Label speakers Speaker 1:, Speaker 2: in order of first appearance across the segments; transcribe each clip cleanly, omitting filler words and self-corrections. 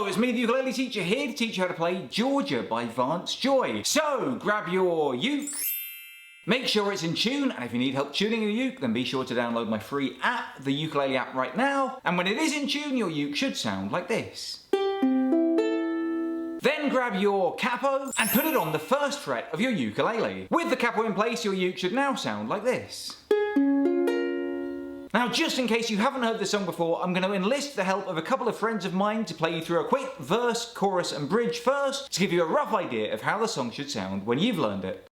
Speaker 1: Hello, it's me, the ukulele teacher, here to teach you how to play Georgia by Vance Joy. So, grab your uke, make sure it's in tune, and if you need help tuning your uke, then be sure to download my free app, the Ukulele app, right now. And when it is in tune, your uke should sound like this. Then grab your capo and put it on the first fret of your ukulele. With the capo in place, your uke should now sound like this. Now, just in case you haven't heard this song before, I'm going to enlist the help of a couple of friends of mine to play you through a quick verse, chorus and bridge first to give you a rough idea of how the song should sound when you've learned it.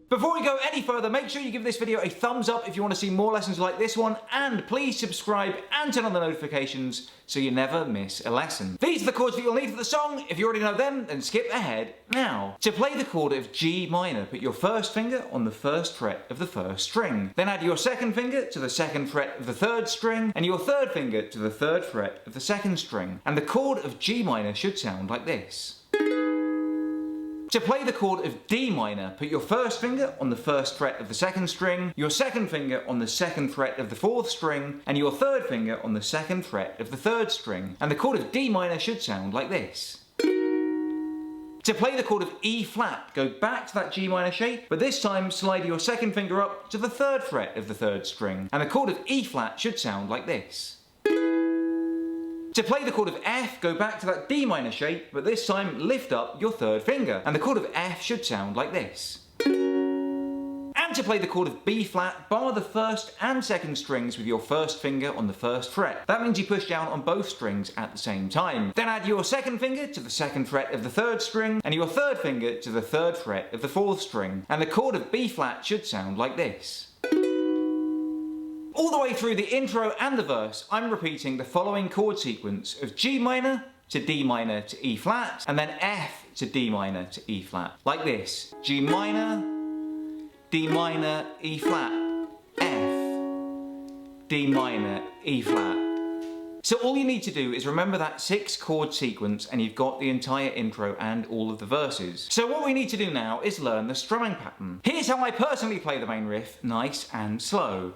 Speaker 1: Before we go any further, make sure you give this video a thumbs up if you want to see more lessons like this one, and please subscribe and turn on the notifications so you never miss a lesson. These are the chords that you'll need for the song. If you already know them, then skip ahead now. To play the chord of G minor, put your first finger on the first fret of the first string. Then add your second finger to the second fret of the third string, and your third finger to the third fret of the second string. And the chord of G minor should sound like this. To play the chord of D minor, put your first finger on the first fret of the second string, your second finger on the second fret of the fourth string, and your third finger on the second fret of the third string. And the chord of D minor should sound like this. To play the chord of E flat, go back to that G minor shape, but this time slide your second finger up to the third fret of the third string. And the chord of E flat should sound like this. To play the chord of F, go back to that D minor shape, but this time lift up your third finger, and the chord of F should sound like this. And to play the chord of B flat, bar the first and second strings with your first finger on the first fret. That means you push down on both strings at the same time. Then add your second finger to the second fret of the third string, and your third finger to the third fret of the fourth string. And the chord of B flat should sound like this. All the way through the intro and the verse, I'm repeating the following chord sequence of G minor to D minor to E flat, and then F to D minor to E flat. Like this: G minor, D minor, E flat, F, D minor, E flat. So all you need to do is remember that 6 chord sequence and you've got the entire intro and all of the verses. So what we need to do now is learn the strumming pattern. Here's how I personally play the main riff, nice and slow.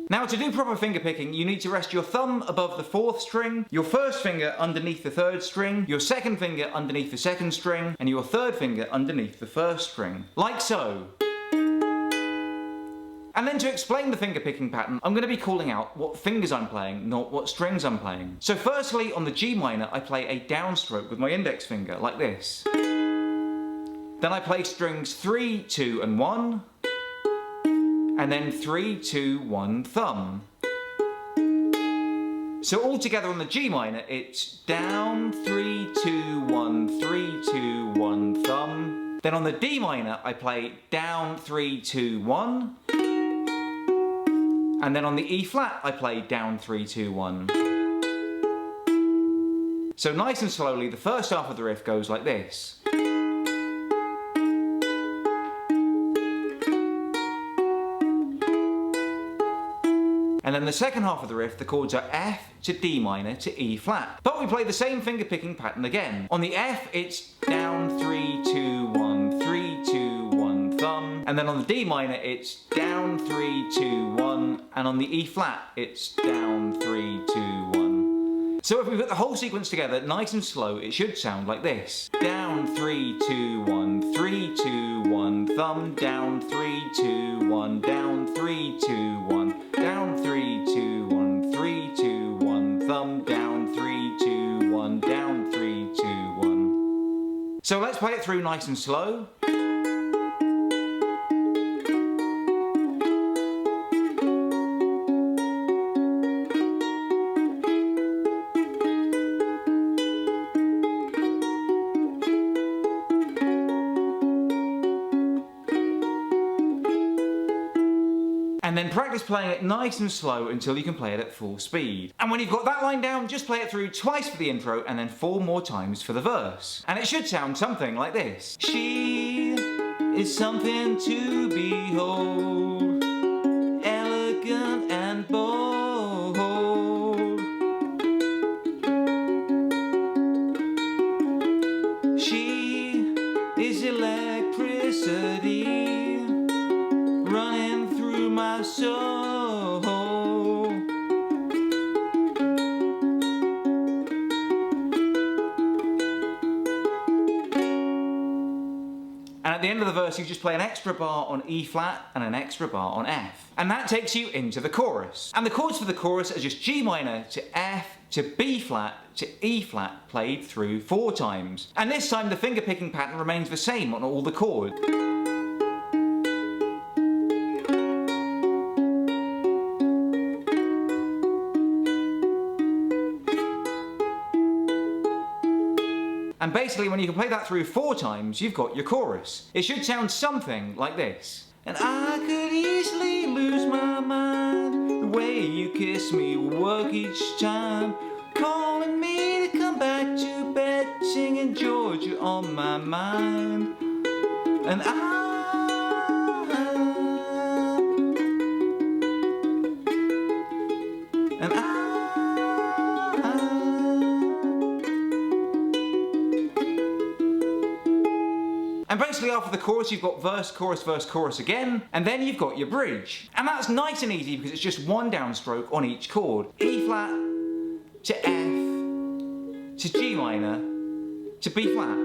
Speaker 1: Now, to do proper finger picking, you need to rest your thumb above the fourth string, your first finger underneath the third string, your second finger underneath the second string, and your third finger underneath the first string. Like so. And then to explain the finger picking pattern, I'm going to be calling out what fingers I'm playing, not what strings I'm playing. So firstly, on the G minor, I play a downstroke with my index finger, like this. Then I play strings 3, 2, and 1. And then 3, 2, 1 thumb. So all together on the G minor, it's down, 3, 2, 1, 3, 2, 1 thumb. Then on the D minor, I play down, 3, 2, 1. And then on the E flat, I play down 3, 2, 1. So nice and slowly, the first half of the riff goes like this. And then the second half of the riff, the chords are F to D minor to E flat. But we play the same finger picking pattern again. On the F, it's down 3, 2, 1, 3, 2, 1, thumb. And then on the D minor, it's down 3, 2, 1. And on the E flat, it's down 3, 2, 1. So if we put the whole sequence together, nice and slow, it should sound like this. Down 3, 2, 1, 3, 2, 1, thumb, down 3, 2, 1, down 3, 2, 1. Down 3, 2, 1, 3, 2, 1, thumb, down 3, 2, 1, down 3, 2, 1. So let's play it through nice and slow. And then practice playing it nice and slow until you can play it at full speed. And when you've got that line down, just play it through twice for the intro and then 4 more times for the verse. And it should sound something like this. She is something to behold, elegant and bold. She is electricity running through my soul. And at the end of the verse, you just play an extra bar on E flat and an extra bar on F. And that takes you into the chorus. And the chords for the chorus are just G minor to F to B flat to E flat played through 4 times. And this time the finger picking pattern remains the same on all the chords. And basically when you can play that through 4 times, you've got your chorus. It should sound something like this. And I could easily lose my mind, the way you kiss me will work each time, calling me to come back to bed, singing Georgia on my mind. And And basically after the chorus you've got verse, chorus again, and then you've got your bridge. And that's nice and easy because it's just 1 downstroke on each chord. E flat to F to G minor to B flat.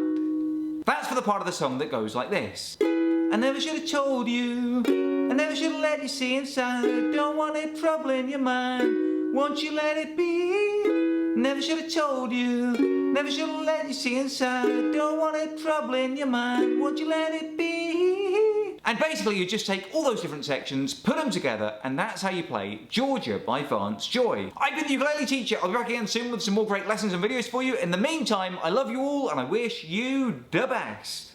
Speaker 1: That's for the part of the song that goes like this. I never should have told you, I never should have let you see inside. Don't want it troubling your mind, won't you let it be? Never should have told you, never should have let you see inside. Don't want it troubling your mind, won't you let it be? And basically you just take all those different sections, put them together, and that's how you play Georgia by Vance Joy. I've been the ukulele teacher. I'll be back again soon with some more great lessons and videos for you. In the meantime, I love you all and I wish you the best.